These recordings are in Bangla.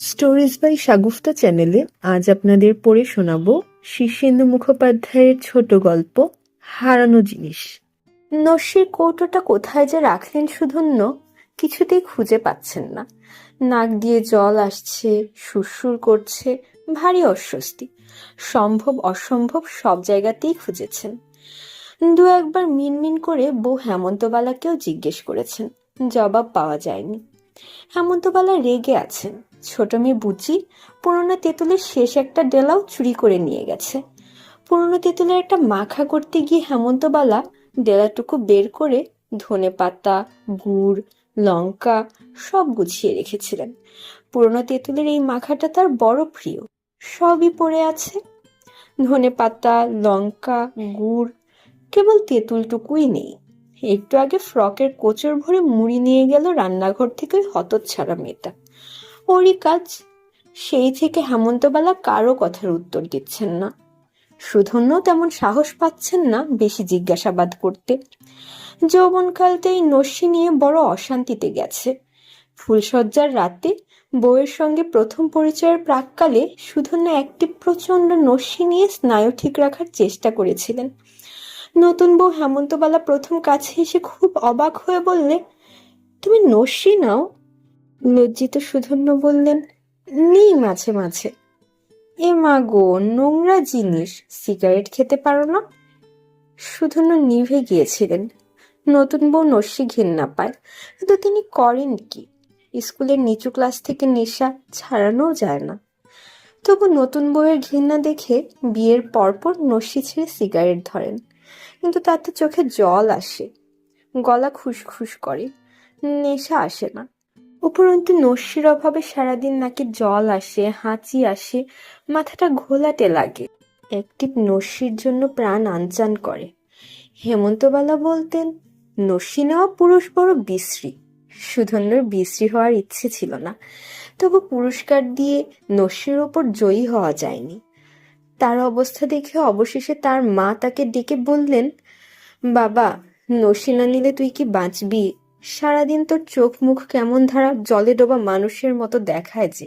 স্টোরিজ বাই শাগুফতা চ্যানেলে আজ আপনাদের পড়ে শোনাবো শীর্ষেন্দু মুখোপাধ্যায়ের ছোট গল্প হারানো জিনিস। নস্যির কৌটোটা কোথায় যে রাখলেন সুধন্য কিছুতেই খুঁজে পাচ্ছেন না। নাক দিয়ে জল আসছে, সুরসুর করছে, ভারী অস্বস্তি। সম্ভব অসম্ভব সব জায়গাতেই খুঁজেছেন। দু একবার মিনমিন করে বউ হেমন্তবালাকেও জিজ্ঞেস করেছেন, জবাব পাওয়া যায়নি। হেমন্তবালা রেগে আছেন। ছোট মেয়ে বুচি পুরোনো তেঁতুলের শেষ একটা ডেলাও চুরি করে নিয়ে গেছে। পুরোনো তেঁতুলের একটা মাখা করতে গিয়ে হেমন্তবালা ডেলাটুকু বের করে ধনেপাতা, গুড়, লঙ্কা সব গুছিয়ে রেখেছিলেন। পুরোনো তেঁতুলের এই মাখাটা তার বড় প্রিয়। সবই পড়ে আছে, ধনেপাতা, লঙ্কা, গুড়, কেবল তেঁতুলটুকুই নেই। একটু আগে ফ্রকের কোচর ভরে মুড়ি নিয়ে গেল রান্নাঘর থেকে ওই হতচ্ছাড়া মেয়েটা। ওরই কাজ। সেই থেকে হেমন্তবালা কারো কথার উত্তর দিচ্ছেন না। সুধন্য তেমন সাহস পাচ্ছেন না বেশি জিজ্ঞাসাবাদ করতে। যৌবনকালতেই নস্যি নিয়ে বড় অশান্তিতে গেছে। ফুলশয্যার রাতে বউয়ের সঙ্গে প্রথম পরিচয়ের প্রাক্কালে সুধন্য একটি প্রচন্ড নস্যি নিয়ে স্নায়ু ঠিক রাখার চেষ্টা করেছিলেন। নতুন বউ হেমন্তবালা প্রথম কাছে এসে খুব অবাক হয়ে বললে, তুমি নস্যি নাও? লজ্জিত সুধন্য বললেন, নেই মাঝে মাঝে। এ মা গো, নোংরা জিনিস, সিগারেট খেতে পারো না? সুধন্য নিভে গিয়েছিলেন। নতুন বউ নস্যি ঘেন্না পায়, কিন্তু তিনি করেন কি? স্কুলের নিচু ক্লাস থেকে নেশা ছাড়ানোও যায় না। তবু নতুন বউয়ের ঘৃণা দেখে বিয়ের পরপর নস্যি ছেড়ে সিগারেট ধরেন, কিন্তু তাতে চোখে জল আসে, গলা খুসখুস করে, নেশা আসে না। উপরন্তু নস্যির অভাবে সারাদিন নাকি জল আসে, হাঁচি আসে, মাথাটা ঘোলাটে লাগে। একটি নস্যির জন্য প্রাণ আনচান করে। হেমন্তবালা বলতেন, নস্যি নেওয়া পুরুষ বড় বিশ্রী। সুধন্যর বিশ্রী হওয়ার ইচ্ছে ছিল না, তবু পুরস্কার দিয়ে নস্যির ওপর জয়ী হওয়া যায়নি। তার অবস্থা দেখে অবশেষে তার মা তাকে ডেকে বললেন, বাবা, নস্যি না নিলে তুই কি বাঁচবি? সারাদিন তোর চোখ মুখ কেমন ধারা জলে ডোবা মানুষের মতো দেখায় যে।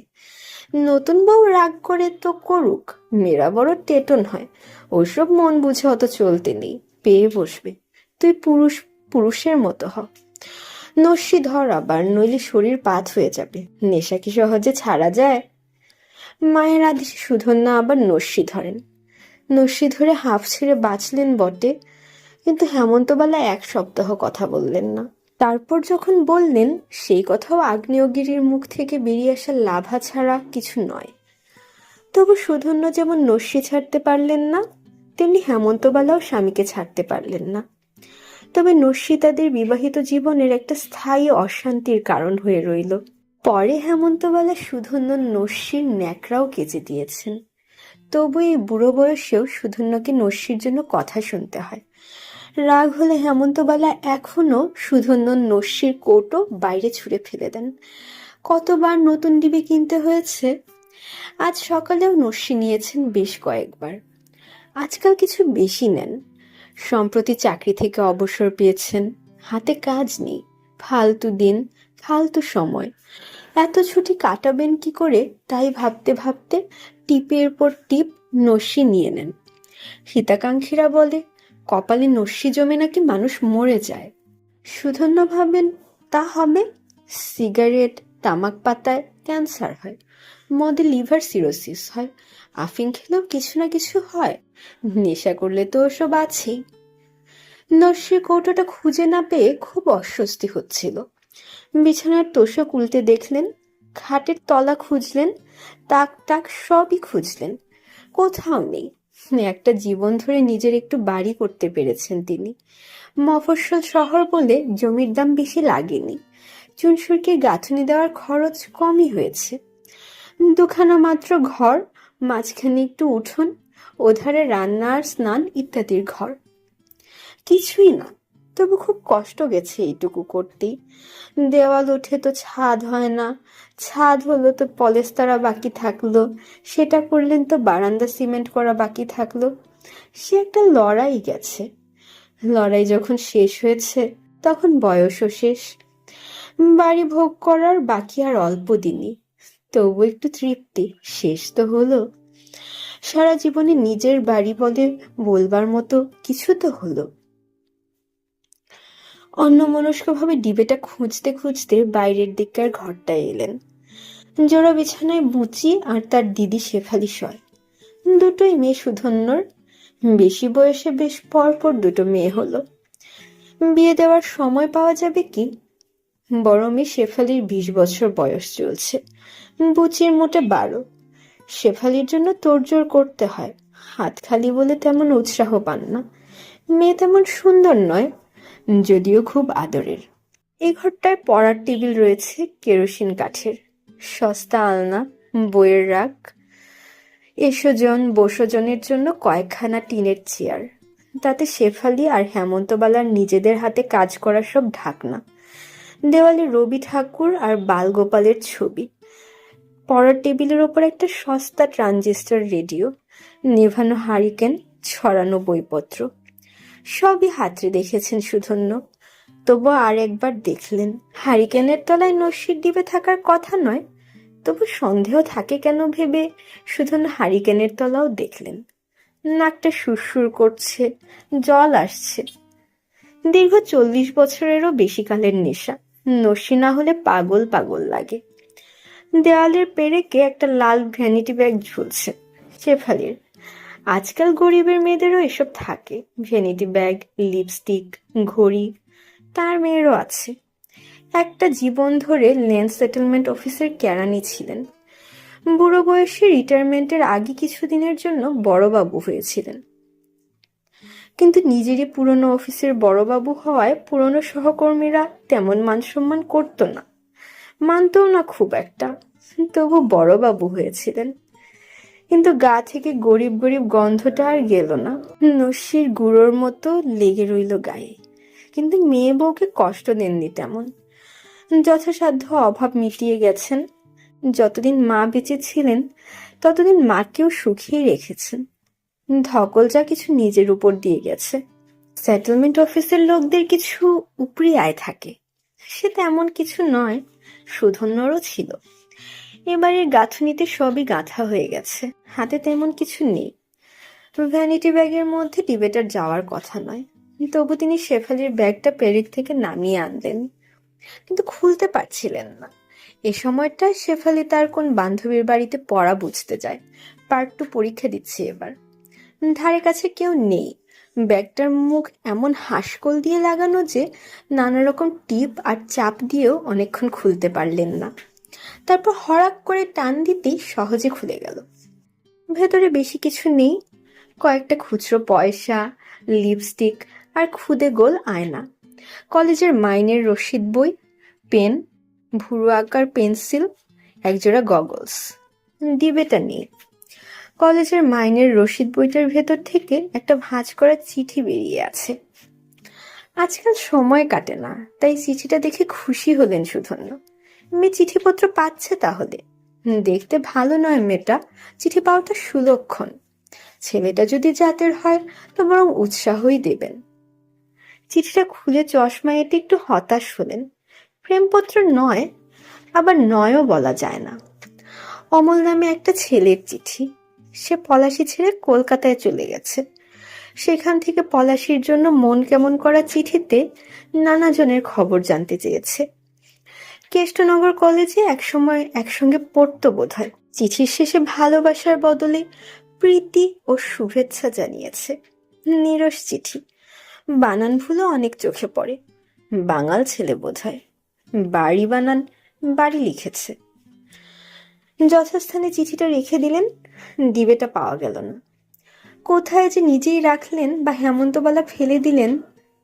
নতুন বউ রাগ করে তো করুক, মেয়েরা বড় টেটন হয়, ওসব মন বুঝে অত চলতে নেই, পেয়ে বসবে। তুই পুরুষের মতো হ। নস্যি ধর আবার, নইলে শরীর পাত হয়ে যাবে। নেশা কি সহজে ছাড়া যায়? মায়ের আদেশে সুধন্যা আবার নস্যি ধরেন। নস্যি ধরে হাঁফ ছেড়ে বাঁচলেন বটে, কিন্তু হেমন্তবালা এক সপ্তাহ কথা বললেন না। তারপর যখন বললেন, সেই কথাও আগ্নেয়গিরির মুখ থেকে বেরিয়ে আসা লাভা ছাড়া কিছু নয়। তবু সুধন্য যেমন নস্যি ছাড়তে পারলেন না, তেমনি হেমন্তবালাও স্বামীকে ছাড়তে পারলেন না। তবে নস্যি তাদের বিবাহিত জীবনের একটা স্থায়ী অশান্তির কারণ হয়ে রইল। পরে হেমন্তবালা সুধন্য নস্যির ন্যাকড়াও কেচে দিয়েছেন। তবু এই বুড়ো বয়সেও সুধন্যকে নস্যির জন্য কথা শুনতে হয়। রাগ হলে হেমন্তবালা এখনো সুধন্য নস্যির কৌটো বাইরে ছুঁড়ে ফেলে দেন। কতবার নতুন ডিবি কিনতে হয়েছে। আজ সকালেও নস্যি নিয়েছেন বেশ কয়েকবার। আজকাল কিছু বেশি নেন। সম্প্রতি চাকরি থেকে অবসর পেয়েছেন, হাতে কাজ নেই, ফালতু দিন, ফালতু সময়। এত ছুটি কাটাবেন কি করে তাই ভাবতে ভাবতে টিপের পর টিপ নস্যি নিয়ে নেন। হিতাকাঙ্ক্ষীরা বলে, কপালে নস্যি জমে নাকি মানুষ মরে যায়। সুধন্য ভাবেন, তা হবে। সিগারেট, তামাক পাতায় ক্যান্সার হয়, মদে লিভার সিরোসিস হয়, আফিং খেলেও কিছু না কিছু হয়, নেশা করলে তো ওসব আছেই। নস্যির কৌটোটা খুঁজে না পেয়ে খুব অস্বস্তি হচ্ছিল। বিছানার তোষক উল্টে দেখলেন, খাটের তলা খুঁজলেন, তাক টাক সবই খুঁজলেন, কোথাও নেই। একটা জীবন ধরে নিজের একটু বাড়ি করতে পেরেছেন তিনি। মফস্বল শহর বলে জমির দাম বেশি লাগেনি, চুনসুরকে গাঁথনি দেওয়ার খরচ কমই হয়েছে। দুখানা মাত্র ঘর, মাঝখানে একটু উঠোন, ওধারে রান্না আর স্নান ইত্যাদির ঘর। কিছুই না, তবু খুব কষ্ট গেছে এইটুকু করতেই। দেওয়াল উঠে তো ছাদ হয় না, ছাদ হলো তো পলেস্তারা বাকি থাকলো, সেটা করলেন তো বারান্দা সিমেন্ট করা বাকি থাকলো। সে একটা লড়াই গেছে। লড়াই যখন শেষ হয়েছে তখন বয়সও শেষ। বাড়ি ভোগ করার বাকি আর অল্প দিনই। তবু একটু তৃপ্তি, শেষ তো হলো। সারা জীবনে নিজের বাড়ি বলে বলবার মতো কিছু তো হলো। অন্যমনস্কভাবে ডিবেটা খুঁজতে খুঁজতে বাইরের দিককার ঘরটায় এলেন। জোড়া বিছানায় বুচি আর তার দিদি শেফালি শয়। দুটোই মেয়ে সুধন্যর। বেশি বয়সে বেশ পরপর দুটো মেয়ে হলো। বিয়ে দেওয়ার সময় পাওয়া যাবে কি? বড় মেয়ে শেফালির 20 বছর বয়স চলছে, বুচির মোটে 12। শেফালির জন্য তোড়জোড় করতে হয়, হাত খালি বলে তেমন উৎসাহ পান না। মেয়ে তেমন সুন্দর নয়, যদিও খুব আদরের। এই ঘরটায় পড়ার টেবিল রয়েছে কেরোসিন কাঠের, সস্তা আলনা, বইয়ের রাখ, এসোজন বসোজনের জন্য কয়েকখানা টিনের চেয়ার, তাতে শেফালি আর হেমন্তবালার নিজেদের হাতে কাজ করা সব ঢাকনা। দেওয়ালে রবি ঠাকুর আর বালগোপালের ছবি। পড়ার টেবিলের ওপর একটা সস্তা ট্রানজিস্টর রেডিও, নেভানো হারিকেন, ছড়ানো বইপত্র। সবই হাতড়ে দেখেছেন সুধন্য, তবু আর একবার দেখলেন। হারিকেনের তলায় নস্যির ডিবে থাকার কথা নয়, তবু সন্দেহ থাকে কেন ভেবে সুধন্য হারিকেনের তলাও দেখলেন। নাকটা সুরসুর করছে, জল আসছে। দীর্ঘ 40 বছরেরও বেশি কালের নেশা, নস্যি না হলে পাগল পাগল লাগে। দেওয়ালের পেরেকে একটা লাল ভ্যানিটি ব্যাগ ঝুলছে শেফালির। আজকাল গরিবের মেয়েদেরও এসব থাকে, ভ্যানিটি ব্যাগ, লিপস্টিক, ঘড়ি। তার মেয়েরও আছে। একটা জীবন ধরে ল্যান্ড সেটেলমেন্ট অফিসের কেরানি ছিলেন। বুড়ো বয়সে রিটায়ারমেন্টের আগে কিছুদিনের জন্য বড়বাবু হয়েছিলেন। কিন্তু নিজেরই পুরনো অফিসের বড়বাবু হওয়ায় পুরনো সহকর্মীরা তেমন মান সম্মান করত না, মানতও না খুব একটা। তবু বড়বাবু হয়েছিলেন। কিন্তু গা থেকে গরিব গরিব গন্ধটা আর গেল না, নস্যির গুঁড়োর মতো লেগে রইল গায়ে। কিন্তু মেয়ে বউকে কষ্ট দেননি তেমন, যথাসাধ্য অভাব মিটিয়ে গেছেন। যতদিন মা বেঁচে ছিলেন ততদিন মাকেও সুখেই রেখেছেন। ধকল যা কিছু নিজের উপর দিয়ে গেছে। সেটেলমেন্ট অফিসের লোকদের কিছু উপরি আয় থাকে, সে তেমন কিছু নয়, সুধন্যরও ছিল। এবারের গাঁথুনিতে সবই গাঁথা হয়ে গেছে, হাতে তেমন কিছু নেই। ভ্যানিটি ব্যাগের মধ্যে ডিবেটার যাওয়ার কথা নয়, তবু তিনি শেফালির ব্যাগটা পেরেক থেকে নামিয়ে আনলেন, কিন্তু খুলতে পারছিলেন না। এ সময়টায় শেফালি তার কোন বান্ধবীর বাড়িতে পড়া বুঝতে যায়, পার্ট 2 পরীক্ষা দিচ্ছে এবার। ধারে কাছে কেউ নেই। ব্যাগটার মুখ এমন হাঁসকল দিয়ে লাগানো যে নানা রকম টিপ আর চাপ দিয়েও অনেকক্ষণ খুলতে পারলেন না। তারপর হড়াক করে টান দিতেই সহজে খুলে গেল। ভেতরে বেশি কিছু নেই, কয়েকটা খুচরো পয়সা, লিপস্টিক আর খুদে গোল আয়না, কলেজের মাইনের রসিদ বই, পেন, ভুরু আঁকার পেন্সিল, একজোড়া গগলস। ডিবেটা নেই। কলেজের মাইনের রসিদ বইটার ভেতর থেকে একটা ভাঁজ করা চিঠি বেরিয়ে আছে। আজকাল সময় কাটে না, তাই চিঠিটা দেখে খুশি হলেন সুধন্য। মেয়ে চিঠিপত্র পাচ্ছে তাহলে। দেখতে ভালো নয় মেয়েটা, চিঠি পাওয়াটা সুলক্ষণ। ছেলেটা যদি জাতের হয় তো বরং উৎসাহই দেবেন। চিঠিটা খুলে চশমা এঁটে একটু হতাশ হলেন। প্রেমপত্র নয়, আবার নয়ও বলা যায় না। অমল নামে একটা ছেলের চিঠি। সে পলাশি ছেড়ে কলকাতায় চলে গেছে। সেখান থেকে পলাশির জন্য মন কেমন করা চিঠিতে নানা জনের খবর জানতে চেয়েছে। কেষ্টনগর কলেজে একসময় একসঙ্গে পড়তো বোধহয়। চিঠির শেষে ভালোবাসার বদলে প্রীতি ও শুভেচ্ছা জানিয়েছে। নিরস চিঠি, বানান ভুলও অনেক চোখে পড়ে। বাঙাল ছেলে বোধহয়। বাড়ি বানান বাড়ি লিখেছে। যথাস্থানে চিঠিটা রেখে দিলেন। ডিবেটা পাওয়া গেল না। কোথায় যে নিজেই রাখলেন বা হেমন্তবালা ফেলে দিলেন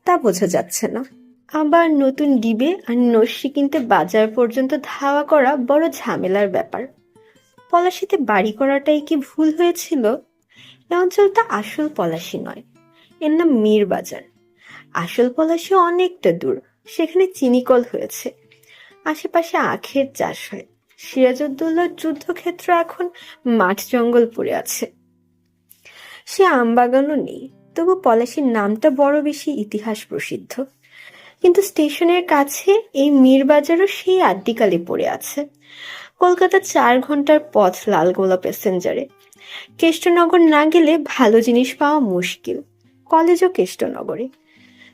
তা বোঝা যাচ্ছে না। আবার নতুন ডিবে আর নস্যি কিনতে বাজার পর্যন্ত ধাওয়া করা বড় ঝামেলার ব্যাপার। পলাশিতে বাড়ি করাটাই কি ভুল হয়েছিল? এ অঞ্চলটা আসল পলাশি নয়, এর নাম মীর বাজার। আসল পলাশি অনেকটা দূর, সেখানে চিনিকল হয়েছে। আশেপাশে আখের চাষ হয়। সিরাজউদ্দৌলার যুদ্ধক্ষেত্র এখন মাঠ জঙ্গল পড়ে আছে। সে আমবাগানও নেই, তবু পলাশির নামটা বড় বেশি ইতিহাস প্রসিদ্ধ। কিন্তু স্টেশনের কাছে এই মীর বাজারও সেই আদ্যিকালে পড়ে আছে। কলকাতা 4 ঘন্টার পথ লালগোলা প্যাসেঞ্জারে। কেষ্টনগর না গেলে ভালো জিনিস পাওয়া মুশকিল। কলেজও কেষ্টনগরে,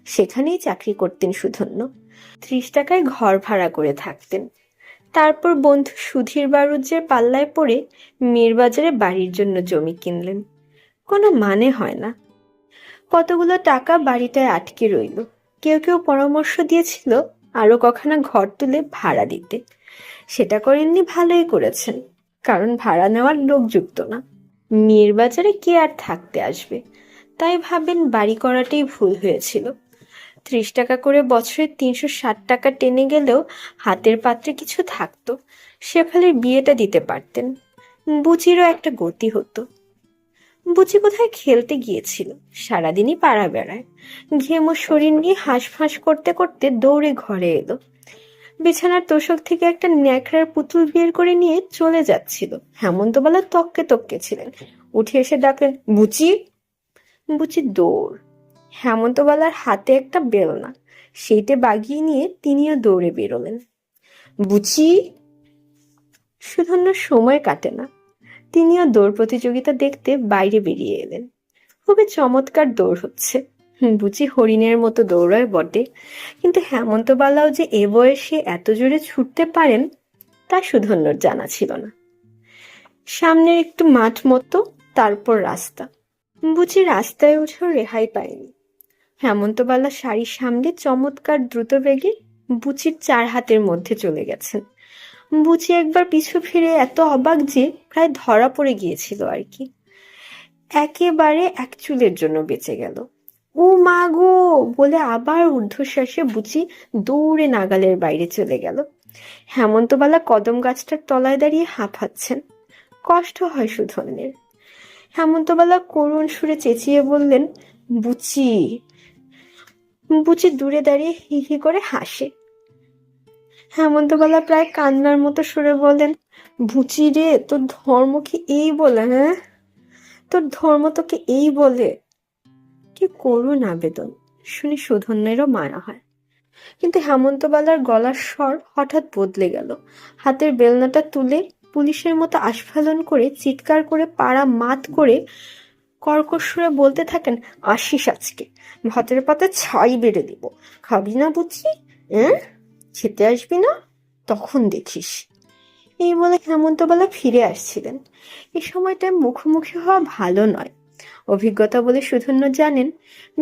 সেখানেই চাকরি করতেন সুধন্য। 30 টাকায় ঘর ভাড়া করে থাকতেন। তারপর বন্ধু সুধীর বাড়ুজ্যের পাল্লায় পড়ে মীরবাজারে বাড়ির জন্য জমি কিনলেন। কোনো মানে হয় না। কতগুলো টাকা বাড়িটায় আটকে রইল। কেউ কেউ পরামর্শ দিয়েছিল আরো কখানা ঘর তুলে ভাড়া দিতে। সেটা করেননি, ভালোই করেছেন, কারণ ভাড়া নেওয়ার লোক যুক্ত না। মীরবাজারে কে আর থাকতে আসবে? তাই ভাবেন বাড়ি করাটাই ভুল হয়েছিল। 30 টাকা করে বছরে 360 টাকা টেনে গেলেও হাতের পাত্রে কিছু থাকতো। শেফালির বিয়েটা দিতে পারতেন। বুচিরও একটা গতি হতো। বুচি কোথায় খেলতে গিয়েছিল, সারাদিনই পাড়া বেড়ায়। ঘেমো শরীর নিয়ে হাঁসফাঁস করতে করতে দৌড়ে ঘরে এলো। বিছানার তোষক থেকে একটা ন্যাকড়ার পুতুল বের করে নিয়ে চলে যাচ্ছিল। হেমন্তবালা তককে তককে ছিলেন। উঠে এসে ডাকলেন, বুচি। বুচি দৌড়। হেমন্তবালার হাতে একটা বেলনা, সেইটে বাগিয়ে নিয়ে তিনিও দৌড়ে বেরোলেন। বুচি। সুধন্য সময় কাটে না। তিনিও দৌড় প্রতিযোগিতা দেখতে বাইরে বেরিয়ে এলেন। খুবই চমৎকার দৌড় হচ্ছে। বুচি হরিণের মতো দৌড়ায় বটে, কিন্তু হেমন্তবালাও যে এ বয়সে এত জোরে ছুটতে পারেন তা সুধন্যর জানা ছিল না। সামনের একটু মাঠ মতো, তারপর রাস্তা। বুচি রাস্তায় উঠেও রেহাই পায়নি। হেমন্তবালা শাড়ির সামনে চমৎকার দ্রুত বেগে বুচির 4 হাতের মধ্যে চলে গেছেন। বুচি একবার পিছু ফিরে এত অবাক যে প্রায় ধরা পড়ে গিয়েছিল আর কি। একেবারে এক চুলের জন্য বেঁচে গেল। ও মা গো বলে আবার ঊর্ধ্বশ্বাসে বুচি দৌড়ে নাগালের বাইরে চলে গেল। হেমন্তবালা কদম গাছটার তলায় দাঁড়িয়ে হাঁপাচ্ছেন। কষ্ট হয় সুধন্যের। হেমন্তবালা করুণ সুরে চেঁচিয়ে বললেন, বুচি। বুচি দূরে দাঁড়িয়ে হি হি করে হাসে। হেমন্তবালা প্রায় কান্নার মতো সুরে বলেন, বুচি রে, তোর ধর্ম কি এই বলে? হ্যাঁ, তোর ধর্ম তোকে এই বলে? কি করুণ আবেদন শুনে সুধন্যেরও মায়া হয়। কিন্তু হেমন্তবালার গলার স্বর হঠাৎ বদলে গেল। হাতের বেলনাটা তুলে পুলিশের মতো আস্ফালন করে চিৎকার করে পাড়া মাত করে কর্কশ সুরে বলতে থাকেন, আসিস আজকে, ভাতের পাতে ছাই বেড়ে দিব। খাবি না বুঝি? খেতে আসবি না? তখন দেখিস। এই বলে হেমন্তবালা ফিরে আসছিলেন। এই সময়টায় মুখোমুখি হওয়া ভালো নয়। অভিজ্ঞতা বলে সুধন্য জানেন,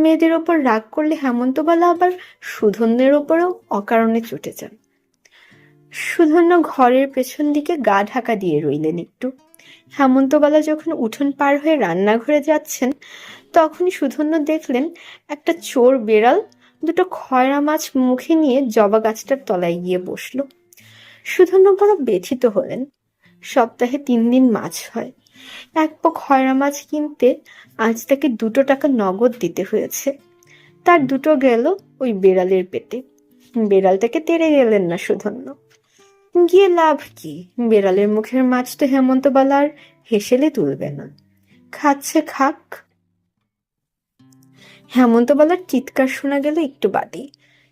মেয়েদের ওপর রাগ করলে হেমন্তবালা আবার সুধন্যের ওপরেও অকারণে চটে যান। সুধন্য ঘরের পেছন দিকে গা ঢাকা দিয়ে রইলেন একটু। হেমন্তবালা যখন উঠোন পার হয়ে রান্নাঘরে যাচ্ছেন, তখনই সুধন্য দেখলেন একটা চোর বেড়াল দুটো খয়রা মাছ মুখে নিয়ে জবা গাছটার তলায় গিয়ে বসল। সুধন্য বড় ব্যথিত হলেন। সপ্তাহে 3 দিন মাছ হয়। এক পো খয়রা মাছ কিনতে আজ তাকে 2 টাকা নগদ দিতে হয়েছে। তার দুটো গেল ওই বেড়ালের পেটে। বেড়ালটাকে তেড়ে গেলেন না সুধন্য। গিয়ে লাভ কি? বেড়ালের মুখের মাছ তো হেমন্তবালা আর হেসেলে তুলবে না। খাচ্ছে খাক। হেমন্তবালার চিৎকার শোনা গেল একটু বাদেই।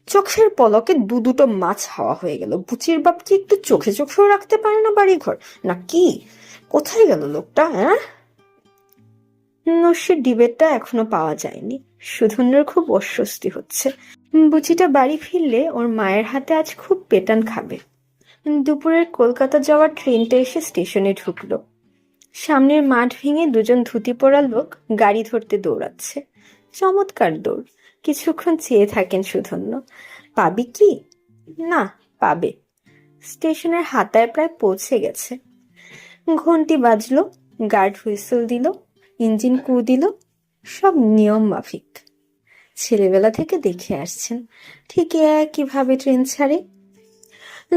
চোখের পলকে দুটো মাছ হাওয়া হয়ে গেল। বুচির বাপ কি একটু চোখে চোখেও রাখতে পারে না বাড়ি ঘর? না কি? কোথায় গেল লোকটা? নস্যের ডিবেটটা এখনো পাওয়া যায়নি। সুধন্যর খুব অস্বস্তি হচ্ছে। বুচিটা বাড়ি ফিরলে ওর মায়ের হাতে আজ খুব পেটান খাবে। দুপুরের কলকাতা যাওয়ার ট্রেনটা এসে স্টেশনে ঢুকলো। সামনের মাঠ ভেঙে 2জন ধুতি পরা লোক গাড়ি ধরতে দৌড়াচ্ছে। চমৎকার দৌড়। কিছুক্ষণ চেয়ে থাকেন সুধন্য। পাবি কি? না, পাবে। স্টেশনের হাতায় প্রায় পৌঁছে গেছে। ঘন্টি বাজলো, গার্ড হুইসেল দিল, ইঞ্জিন কু দিল, সব নিয়ম মাফিক। ছেলেবেলা থেকে দেখে আসছেন ঠিক একইভাবে ট্রেন ছাড়ে।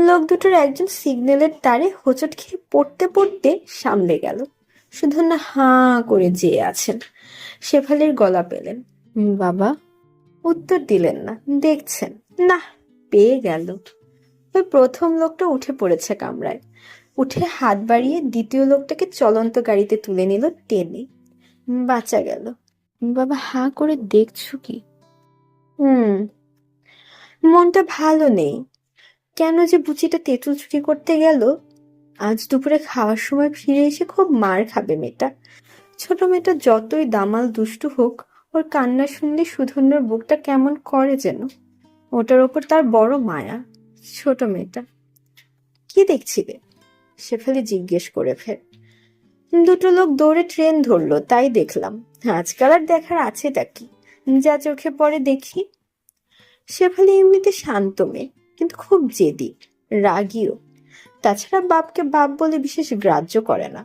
লোক দুটোর একজন সিগন্যালের তারে হোঁচট খেয়ে পড়তে পড়তে সামলে গেল। সুধন্য হাঁ করে চেয়ে আছেন। শেফালির গলা পেলেন, বাবা। উত্তর দিলেন না, দেখছেন। না, পেয়ে গেল। ওই প্রথম লোকটা উঠে পড়েছে কামরায়। উঠে হাত বাড়িয়ে দ্বিতীয় লোকটাকে চলন্ত গাড়িতে তুলে নিল টেনে। বাঁচা গেল। বাবা হাঁ করে দেখছো কি? মনটা ভালো নেই। কেন যে বুচিটা তেঁতুল চুরি করতে গেল আজ দুপুরে খাওয়ার সময় ফিরে এসে খুব মার খাবে মেয়েটা। ছোট মেয়েটা যতই দামাল দুষ্টু হোক, ওর কান্না শুনলে সুধন্যর বুকটা কেমন করে যেন। ওটার ওপর তার বড় মায়া। ছোট মেয়েটা। কি দেখছিলে? শেফালি জিজ্ঞেস করে ফের। দুটো লোক দৌড়ে ট্রেন ধরলো, তাই দেখলাম। আজকাল আর দেখার আছেটা কি, যা চোখে পড়ে দেখি। শেফালি এমনিতে শান্ত মেয়ে, কিন্তু খুব জেদি, রাগীও। তাছাড়া বাপকে বাপ বলে বিশেষ গ্রাহ্য করে না।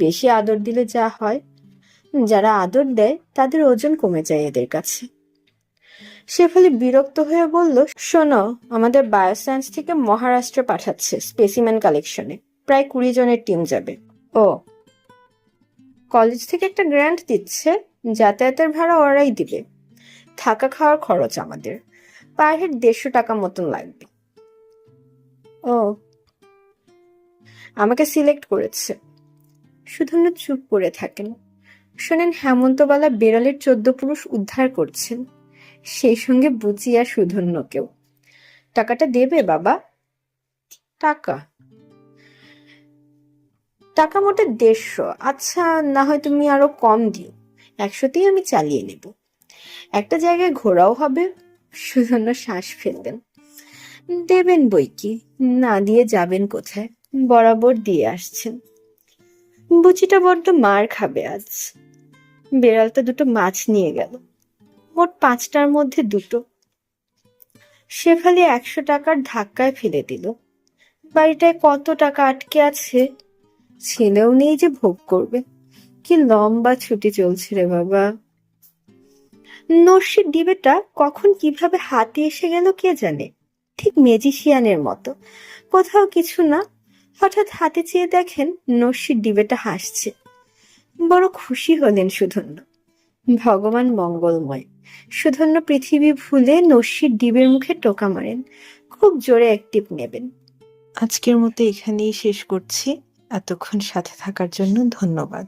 বেশি আদর দিলে যা হয়, যারা আদর দেয় তাদের ওজন কমে যায় এদের কাছে। শেফালি বিরক্ত হয়ে বলল, শোনো, আমাদের বায়োসায়েন্স থেকে মহারাষ্ট্র পাঠাচ্ছে স্পেসিমেন কালেকশনে। প্রায় 20 জনের টিম যাবে। ও, কলেজ থেকে একটা গ্র্যান্ট দিচ্ছে, যাতায়াতের ভাড়া ওরাই দিবে। থাকা খাওয়ার খরচ আমাদের, পার হেড 150 টাকা মতন লাগবে। ও, আমাকে সিলেক্ট করেছে। সুধন্য চুপ করে থাকেন। শোনেন, হেমন্তবালা বেড়ালের 14 পুরুষ উদ্ধার করছেন, সেই সঙ্গে বুচি আর সুধন্যকেও। টাকাটা দেবে বাবা? টাকা? টাকা মোটে 150। আচ্ছা, না হয় তুমি আরো কম দিও, 100তেই আমি চালিয়ে নেব। একটা জায়গায় ঘোরাও হবে। সুধন্য শ্বাস ফেললেন। দেবেন বই কি, না দিয়ে যাবেন কোথায়? বরাবর দিয়ে আসছেন। বুচিটা বড্ড মার খাবে আজ। বেড়ালটা দুটো মাছ নিয়ে গেল, মোট 5টার মধ্যে 2টো। শেফালি 100 টাকার ধাক্কায় ফেলে দিল। বাড়িটায় কত টাকা আটকে আছে, ছেলেও নেই যে ভোগ করবে। কি লম্বা ছুটি চলছে রে বাবা। নস্যির ডিবেটা কখন কিভাবে হাতে এসে গেল কে জানে, ঠিক ম্যাজিশিয়ানের মতো। কোথাও কিছু না, হঠাৎ হাতে চেয়ে দেখেন নস্যির ডিবেটা হাসছে। বড় খুশি হলেন সুধন্য। ভগবান মঙ্গলময়। সুধন্য পৃথিবী ভুলে নস্যির ডিবের মুখে টোকা মারেন। খুব জোরে এক টিপ নেবেন। আজকের মতো এখানেই শেষ করছি। এতক্ষণ সাথে থাকার জন্য ধন্যবাদ।